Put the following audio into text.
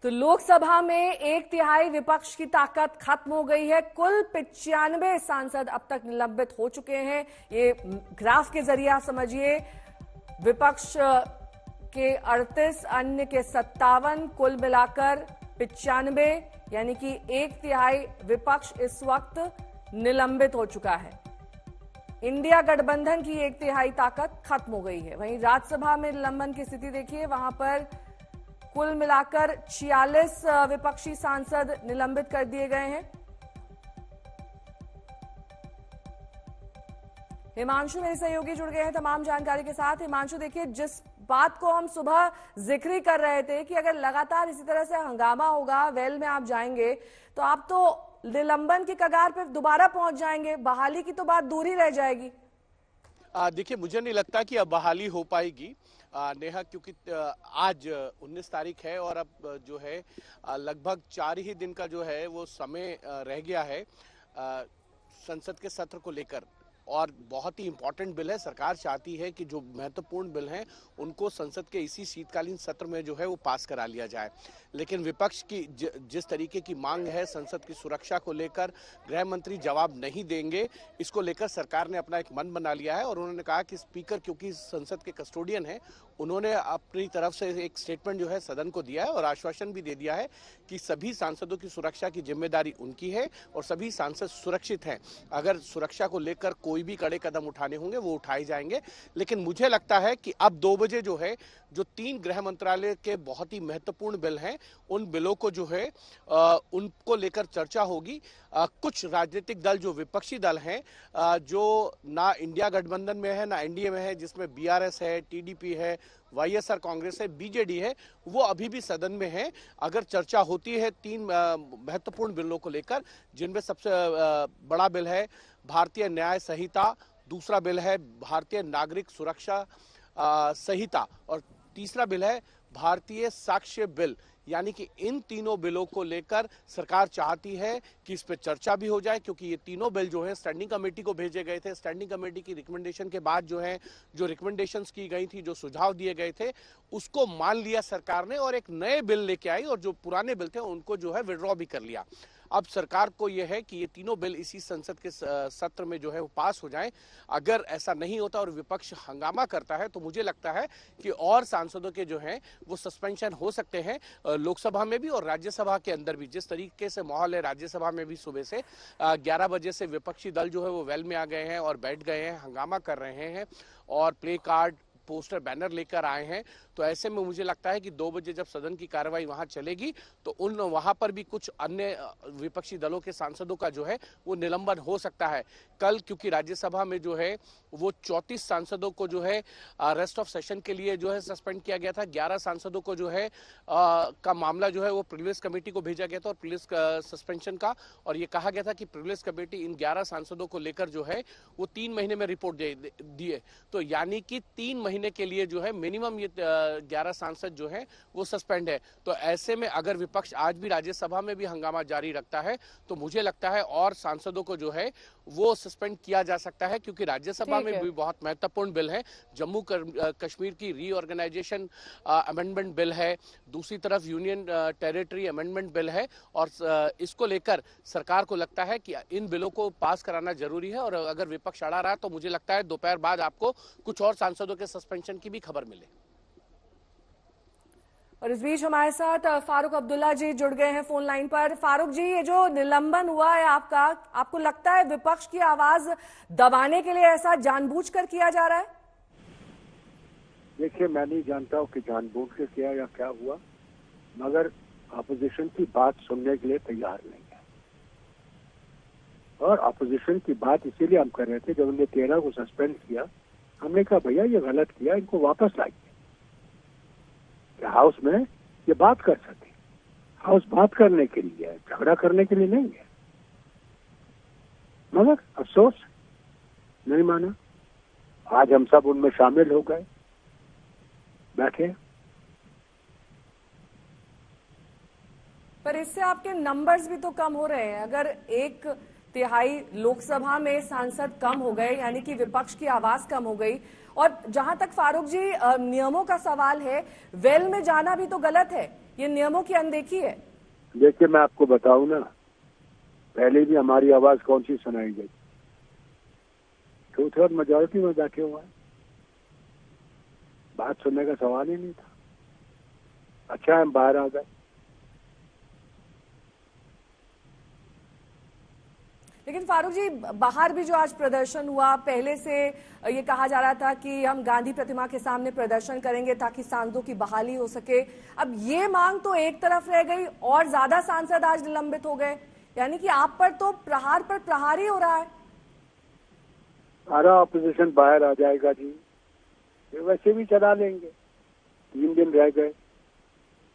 तो लोकसभा में एक तिहाई विपक्ष की ताकत खत्म हो गई है। कुल 95 सांसद अब तक निलंबित हो चुके हैं। ये ग्राफ के जरिए आप समझिए, विपक्ष के 38, अन्य के 57, कुल मिलाकर 95, यानी कि एक तिहाई विपक्ष इस वक्त निलंबित हो चुका है। इंडिया गठबंधन की एक तिहाई ताकत खत्म हो गई है। वहीं राज्यसभा में निलंबन की स्थिति देखिए, वहां पर कुल मिलाकर 46 विपक्षी सांसद निलंबित कर दिए गए हैं। हिमांशु मेरे सहयोगी जुड़ गए हैं तमाम जानकारी के साथ। हिमांशु, देखिए, जिस बात को हम सुबह जिक्र कर रहे थे कि अगर लगातार इसी तरह से हंगामा होगा, वेल में आप जाएंगे तो आप तो निलंबन की कगार पर दोबारा पहुंच जाएंगे, बहाली की तो बात दूर ही रह जाएगी। देखिए, मुझे नहीं लगता कि अब बहाली हो पाएगी नेहा, क्योंकि आज 19 तारीख है और अब जो है लगभग 4 ही दिन का जो है वो समय रह गया है संसद के सत्र को लेकर। और बहुत ही इंपॉर्टेंट बिल है। सरकार चाहती है कि जो महत्वपूर्ण बिल हैं उनको संसद के इसी शीतकालीन सत्र में जो है वो पास करा लिया जाए, लेकिन विपक्ष की जिस तरीके की मांग है संसद की सुरक्षा को लेकर, गृह मंत्री जवाब नहीं देंगे, इसको लेकर सरकार ने अपना एक मन बना लिया है। और उन्होंने कहा कि स्पीकर, क्योंकि संसद के कस्टोडियन हैं, उन्होंने अपनी तरफ से एक स्टेटमेंट जो है सदन को दिया है और आश्वासन भी दे दिया है कि सभी सांसदों की सुरक्षा की जिम्मेदारी उनकी है और सभी सांसद सुरक्षित हैं। अगर सुरक्षा को लेकर कोई भी कड़े कदम उठाने होंगे वो उठाए जाएंगे। लेकिन मुझे लगता है कि अब 2 बजे जो है जो 3 गृह मंत्रालय के बहुत ही महत्वपूर्ण बिल हैं, उन बिलों को जो है उनको लेकर चर्चा होगी। कुछ राजनीतिक दल जो विपक्षी दल हैं, जो ना इंडिया गठबंधन में है ना एनडीए में है, जिसमें बीआरएस है, टीडीपी है, वाईएसआर कांग्रेस है, बीजेडी है, वो अभी भी सदन में है। अगर चर्चा होती है 3 महत्वपूर्ण बिलों को लेकर, जिनमें सबसे बड़ा बिल है भारतीय न्याय संहिता, दूसरा बिल है भारतीय नागरिक सुरक्षा संहिता और तीसरा बिल है भारतीय साक्ष्य बिल। यानी कि इन तीनों बिलों को लेकर सरकार चाहती है कि इस पर चर्चा भी हो जाए, क्योंकि ये तीनों बिल जो है स्टैंडिंग कमेटी को भेजे गए थे। स्टैंडिंग कमेटी की रिकमेंडेशन के बाद जो है जो रिकमेंडेशंस की गई थी, जो सुझाव दिए गए थे, उसको मान लिया सरकार ने और एक नए बिल लेके आई और जो पुराने बिल थे उनको जो है विड्रॉ भी कर लिया। अब सरकार को यह है कि ये तीनों बिल इसी संसद के सत्र में जो है वो पास हो जाएं। अगर ऐसा नहीं होता और विपक्ष हंगामा करता है तो मुझे लगता है कि और सांसदों के जो हैं वो सस्पेंशन हो सकते हैं, लोकसभा में भी और राज्यसभा के अंदर भी। जिस तरीके से माहौल है राज्यसभा में भी, सुबह से 11 बजे से विपक्षी दल जो है वो वेल में आ गए हैं और बैठ गए हैं, हंगामा कर रहे हैं और प्ले कार्ड, पोस्टर, बैनर लेकर आए हैं। तो ऐसे में मुझे लगता है कि 2 बजे जब सदन की कार्रवाई वहां चलेगी तो वहां पर भी कुछ अन्य विपक्षी दलों के सांसदों का जो है वो निलंबन हो सकता है कल, क्योंकि राज्यसभा में जो है वो 34 सांसदों को जो है रेस्ट ऑफ सेशन के लिए जो है सस्पेंड किया गया था। 11 सांसदों को जो है का मामला जो है वो प्रिविलेज कमेटी को भेजा गया था और प्रिविलेज सस्पेंशन का, और ये कहा गया था कि प्रिविलेज कमेटी इन 11 सांसदों को लेकर जो है वो 3 महीने में रिपोर्ट दिए। तो यानी कि 3 महीने के लिए जो है मिनिमम ये 11 सांसद जो हैं वो सस्पेंड है। तो ऐसे में अगर विपक्ष आज भी राज्यसभा में भी हंगामा जारी रखता है तो मुझे लगता है और सांसदों को जो है वो सस्पेंड किया जा सकता है, क्योंकि राज्यसभा में भी बहुत महत्वपूर्ण बिल है। जम्मू कश्मीर की रीऑर्गेनाइजेशन अमेंडमेंट बिल है, दूसरी तरफ यूनियन टेरिटरी अमेंडमेंट बिल है और इसको लेकर सरकार को लगता है कि इन बिलों को पास कराना जरूरी है। और अगर विपक्ष अड़ा रहा तो मुझे लगता है दोपहर बाद आपको कुछ और सांसदों के सस्पेंशन की भी खबर मिले। और इस बीच हमारे साथ फारूक अब्दुल्ला जी जुड़ गए हैं फोन लाइन पर। फारूक जी, ये जो निलंबन हुआ है आपका, आपको लगता है विपक्ष की आवाज दबाने के लिए ऐसा जानबूझकर किया जा रहा है? देखिए, मैं नहीं जानता हूँ कि जानबूझ के किया या क्या हुआ, मगर अपोजिशन की बात सुनने के लिए तैयार नहीं है। और अपोजिशन की बात इसीलिए हम कर रहे थे, जब उन्होंने 13 को सस्पेंड किया, हमने कहा भैया ये गलत किया, इनको वापस लाइए, हाउस में ये बात कर सके। हाउस बात करने के लिए है, झगड़ा करने के लिए नहीं है। मगर अफसोस नहीं माना। आज हम सब उनमें शामिल हो गए, बैठे। पर इससे आपके नंबर्स भी तो कम हो रहे हैं। अगर 1 तिहाई लोकसभा में सांसद कम हो गए, यानी कि विपक्ष की आवाज कम हो गई। और जहां तक फारूक जी नियमों का सवाल है, वेल में जाना भी तो गलत है। ये नियमों की अनदेखी है। देखिए, मैं आपको बताऊं ना, पहले भी हमारी आवाज कौन सी सुनाई गई, 2/3 मेजोरिटी में बैठे हुआ है, बात सुनने का सवाल ही नहीं था। अच्छा हम बाहर आ गए। लेकिन फारूक जी, बाहर भी जो आज प्रदर्शन हुआ, पहले से ये कहा जा रहा था कि हम गांधी प्रतिमा के सामने प्रदर्शन करेंगे ताकि सांसदों की बहाली हो सके। अब ये मांग तो एक तरफ रह गई और ज्यादा सांसद आज निलंबित हो गए, यानी कि आप पर तो प्रहार पर प्रहार ही हो रहा है। सारा ऑपोजिशन बाहर आ जाएगा जी, ये वैसे भी चला लेंगे, 3 दिन रह गए।